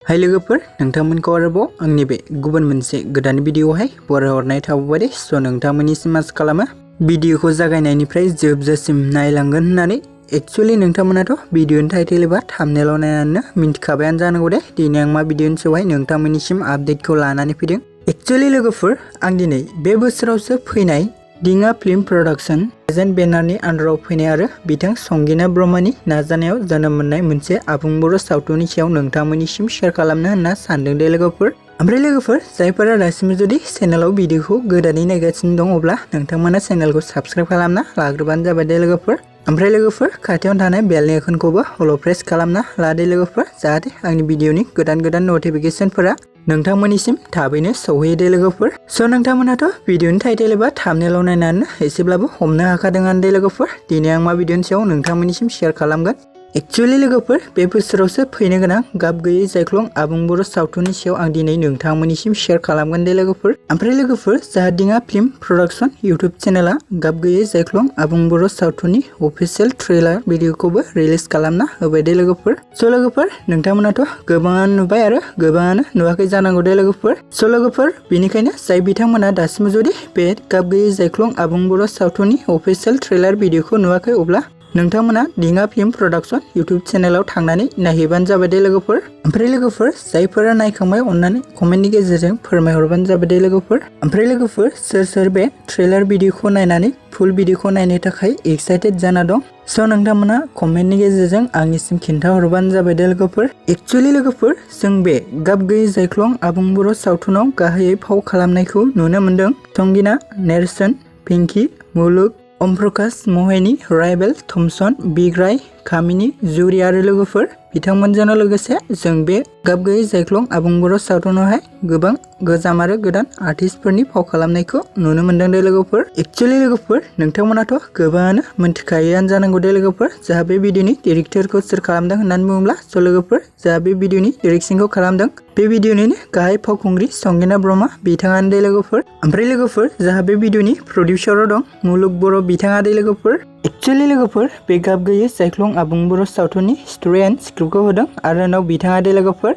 हाय लोगोफोर नोंथांमोनखौ आरोबाव आंनि बे गुबुन मोनसे गोदान भिडिअआवहाय बरायहरनाय थाबाय स' नोंथांमोननिसिम आसा खालामो भिडिअखौ जागायनायनिफ्राय जोबजासिम नायलांगोन होननानै एक्चुअली नोंथांमोनाथ' भिडिअनि टाइटेल एबा थाम्बनेलाव नायनानै मिन्थिखाबायानो जानांगौ दे दिनै आं मा भिडिअनि सायावहाय नोंथांमोननिसिम आपडेटखौ लानानै फैदों। एक्चुअली लोगोफोर आं दिनै बे बोसोरावसो फैनाय GAAB फिल्म प्रडाक्शन प्रेजेन्ट बेनारनि आन्डाराव फैनाय आरो बिथां संगीना ब्रह्मनि नाजानायाव जोनोम मोननाय मोनसे आबुं बर' सावथुननि सायाव नोंथांमोननिसिम शेयार खालामनो होनना सानदों दे लोगोफोर। ओमफ्राय लोगोफोर जायफोरा दासिम जुदि चेनेलाव भिडिअखौ गोदानै नायगासिनो दं अब्ला नोंथांमोना चेनेलखौ साबस्क्राइब खालामना लाग्रोबानो जाबाय दे लोगोफोर। ओमफ्राय लोगोफोर खाथियाव थानाय बेलनि आइकनखौबो हल' प्रेस खालामना लादो लोगोफोर जाहाथे आंनि भिडिअनि गोदान नटिफिकेशनफोरा नोंथांमोननिसिम थाबैनो सौहैयो दे लोगोफोर। स' नोंथांमोनाथ' भिडिअनि टाइटेल एबा थाम्बनेलाव नायनानै एसेब्लाबो हमनो हाखादोंआनो दे लोगोफोर दिनै आं मा भिडिअनि सायाव नोंथांमोननिसिम शेयार खालामगोन। एक्चुअली लोगोफोर बे बोसोरावसो फैनो गोनां गाब गैयै जायख्लं आबुं बर' सावथुननि सायाव आं दिनै नोंथांमोननिसिम शेयार खालामगोन दे लोगोफोर। ओमफ्राय लोगोफोर जाहा GAAB फिल्म प्रडाक्शन इउटुब चेनेला गाब गैयै जायख्लं आबुं बर' सावथुननि अफिसियेल ट्रेलार भिडिअखौबो रिलिज खालामना होबाय दे लोगोफोर। स' लोगोफोर नोंथांमोनाथ' गोबाङानो नुबाय आरो गोबाङानो नुवाखै जानांगौ दे लोगोफोर। स' लोगोफोर बेनिखायनो जाय बिथांमोना दासिम जुदि बे गाब गैयै जायख्लं आबुं बर' सावथुननि अफिसियेल ट्रेलार भिडिअखौ नुवाखै अब्ला नोंथांमोना GAAB फिल्म प्रडाक्शन इउटुब चेनेलाव थांनानै नायहैबानो जाबाय दे लोगोफोर। ओमफ्राय लोगोफोर जायफोरा नायखांबाय अननानै कमेन्टनि गेजेरजों फोरमायहरबानो जाबाय दे लोगोफोर। ओमफ्राय लोगोफोर सोर बे ट्रेलार भिडिअखौ नायनानै फुल भिडिअखौ नायनो थाखाय एक्साइटेड जाना दं स' नोंथांमोना कमेन्टनि गेजेरजों आंनिसिम खिन्थाहरबानो जाबाय दे लोगोफोर। एक्चुअली लोगोफोर जों बे गाब गैयै जायख्लं आबुं बर' सावथुनाव गाहायै फाव खालामनायखौ नुनो मोनदों संगीना, नेरसोन, पिंकी, मुलुग, ओमप्रकाश, मोहिनी, राइबेल, थमसन, बिग्राय, कामिनी, जुरि आरो लोगोफोर बिथांमोनजों लोगोसे जों बे गाब गैयै जायख्लं आबुं बर' सावथुनावहाय गोबां गोजाम आरो गोदान आर्टिस्टफोरनि फाव खालामनायखौ नुनो मोनदों दे लोगोफोर। एक्चुअली लोगोफोर नोंथांमोनाथ' गोबाङानो मिन्थिखायोआनो जानांगौ दे लोगोफोर जाहा बे भिडिअनि डिरेक्टरखौ सोर खालामदों होननानै बुङोब्ला स' लोगोफोर जाहा बे भिडिअनि डिरेक्शनखौ खालामदों बे भिडिअनिनो गाहाय फावखुंग्रि संगीना ब्रह्म बिथाङानो दे लोगोफोर। ओमफ्राय लोगोफोर जाहा बे भिडिअनि प्रडिउसाराव दं मुलुग बर' बिथाङा दे लोगोफोर। एक्चुअली लोगोफोर बे गाब गैयै जायख्लं आबुं बर' सावथुननि स्ट'रि एन्ड स्क्रिप्टखौ होदों आरो उनाव बिथाङा दे लोगोफोर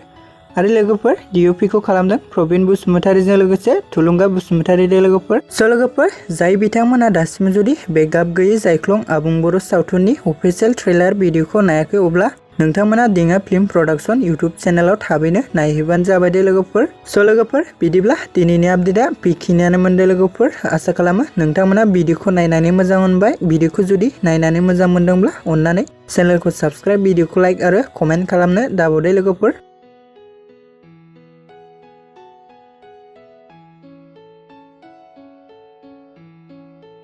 आरो लोगोफोर DOPखौ खालामदों प्रबिन बसुमतारीजों लोगोसे थुलुंगा बसुमतारी दे लोगोफोर। स' लोगोफोर जाय बिथांमोना दासिम जुदि बे गाब गैयै जायख्लं आबुं बर' सावथुननि अफिसियेल ट्रेलार भिडिअखौ नायाखै अब्ला नोंथांमोना GAAB फिल्म प्रडाक्शन इउटुब चेनेलाव थाबैनो नायहैबानो जाबाय दे लोगोफोर। स' लोगोफोर बिदिब्ला दिनैनि आपडेटआ बेखिनियानोमोन दे लोगोफोर आसा खालामो नोंथांमोना भिडिअखौ नायनानै मोजां मोनबाय। भिडिअखौ जुदि नायनानै मोजां मोनदोंब्ला अननानै चेनेलखौ साबस्क्राइब भिडिअखौ लाइक आरो कमेन्ट खालामनो दाबाव दे लोगोफोर।